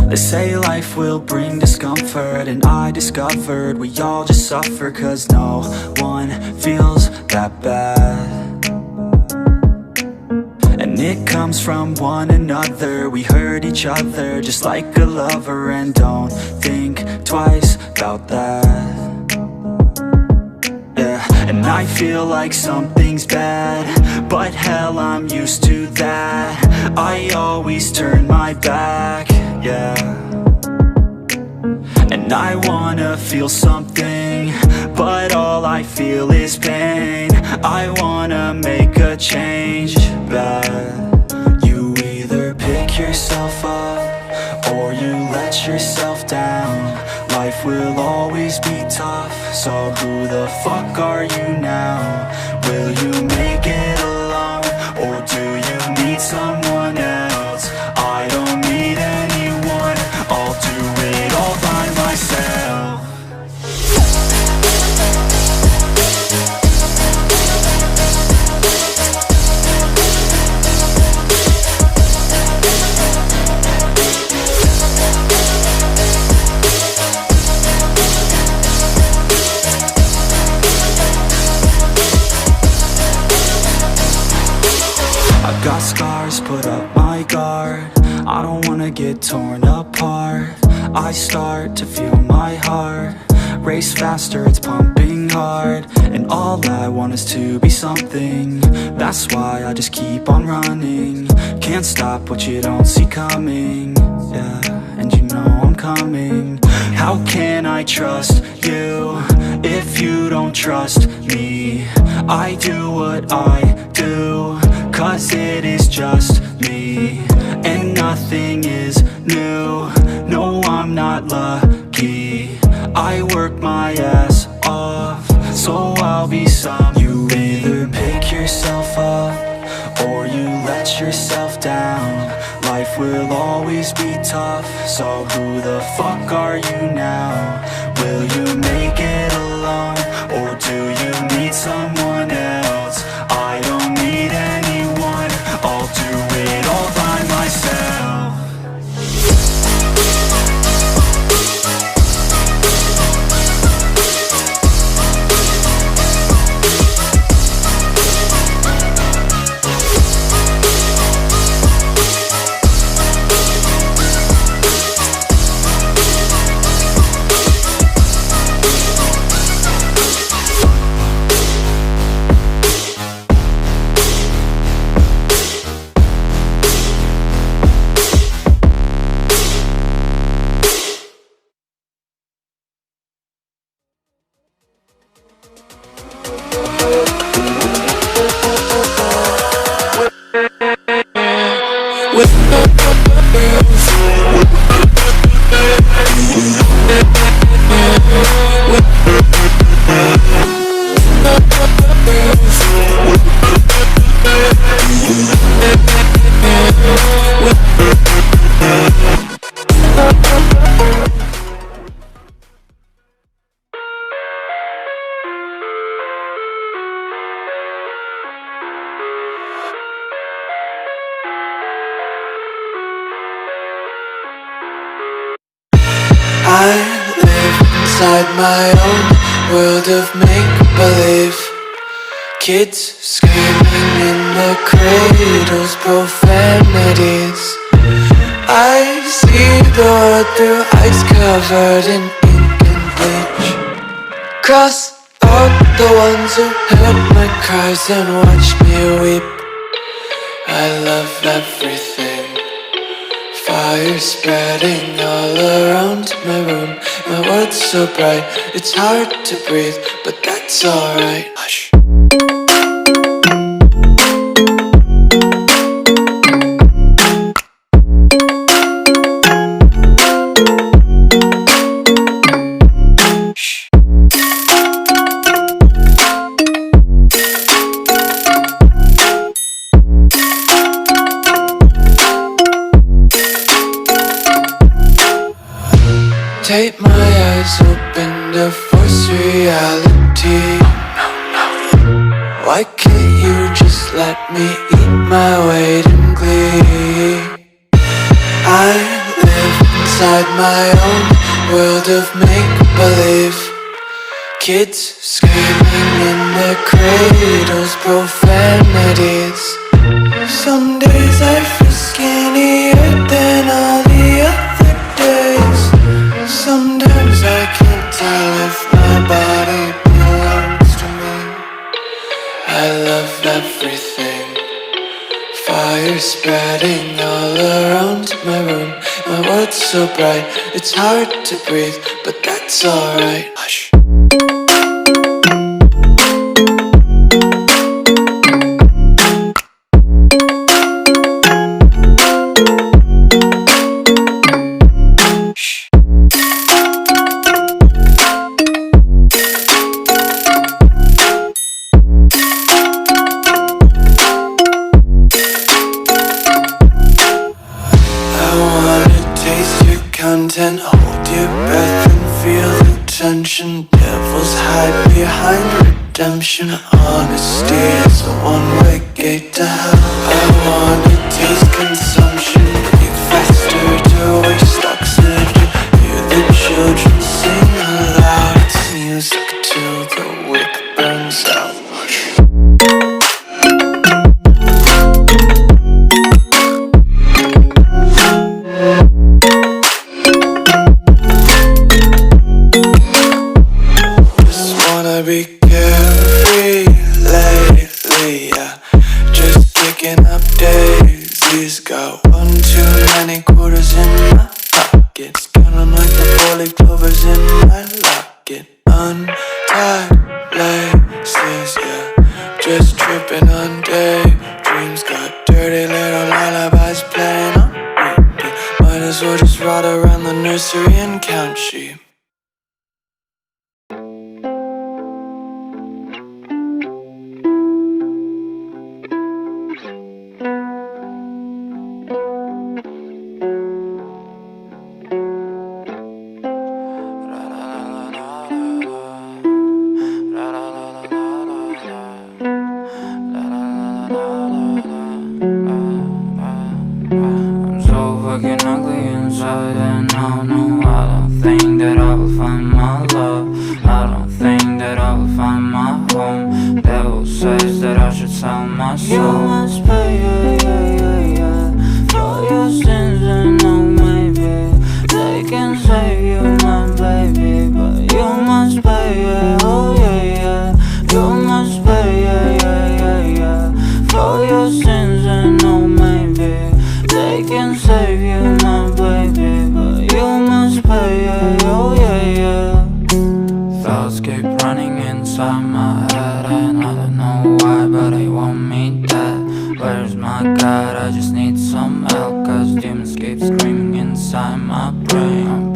They say life will bring discomfort, and I discovered we all just suffer, 'cause no one feels that bad. And it comes from one another. We hurt each other just like a lover, and don't think twice about that. Yeah, and I feel like something's bad, but hell, I'm used to that. I always turn my back, yeah. And I wanna feel something, but all I feel is pain. I wanna make a change, but you either pick yourself up or you let yourself down. Life will always be tough, so who the fuck are you now? Will you make it alone, or do you need someone else? I don't need anyone, I'll do it all by myself. I've got scars, put up my guard. I don't wanna get torn apart. I start to feel my heart race faster, it's pumping hard. And all I want is to be something. That's why I just keep on running. Can't stop what you don't see coming. Yeah, and you know I'm coming. How can I trust you if you don't trust me? I do what I do, 'cause it is just me, and nothing is new. No, I'm not lucky. I work my ass off, so I'll be some. You either pick yourself up or you let yourself down. Life will always be tough, so who the fuck are you now? Will you make it alone, or do you need someone else? I don't need anyone, I'll do it all by myself. I live inside my own world of make-believe. Kids screaming in the cradles, profanities. I see the world through ice covered in ink and bleach. Cross out the ones who heard my cries and watched me weep. I love everything. Fire spreading all around my room. My world's so bright, it's hard to breathe, but that's alright. Hush. Take my eyes open to force reality. Why can't you just let me eat my weight in glee? I live inside my own world of make-believe. Kids screaming in their cradles, profanities. Some days I feel skinnier than all the other days. Sometimes I can't tell if my body belongs to me. I love everything. Fire spreading all around my room. My world's so bright, it's hard to breathe, but that's alright. Hush. Content, hold your breath and feel the tension. Devils hide behind redemption. Honesty is a one-way gate to hell. I wanna taste consumption. Breathe faster to waste oxygen. Hear the children sing aloud. It's music till the wick burns out. Be carefree lately, yeah. Just kicking up daisies. Got one too many quarters in my pockets. Counting like the 4-leaf clovers in my locket. Untied laces, yeah. Just tripping on daydreams. Got dirty little lullabies playing on repeat. Might as well just ride around the nursery and count sheep. I'm so fucking ugly inside, and I don't think that I will find my love. I don't think that I will find my home. Devil says that I should sell my soul. You must pay, for your sins, and no, maybe they can save you, my baby, but you must pay, oh yeah. You must pay, for your sins, and no, maybe they can save you, my baby, but you must pay, oh yeah. Thoughts keep running inside my head, and I don't know why, but they want me dead. Where's my God? I just need some help, 'cause demons keep screaming inside my brain.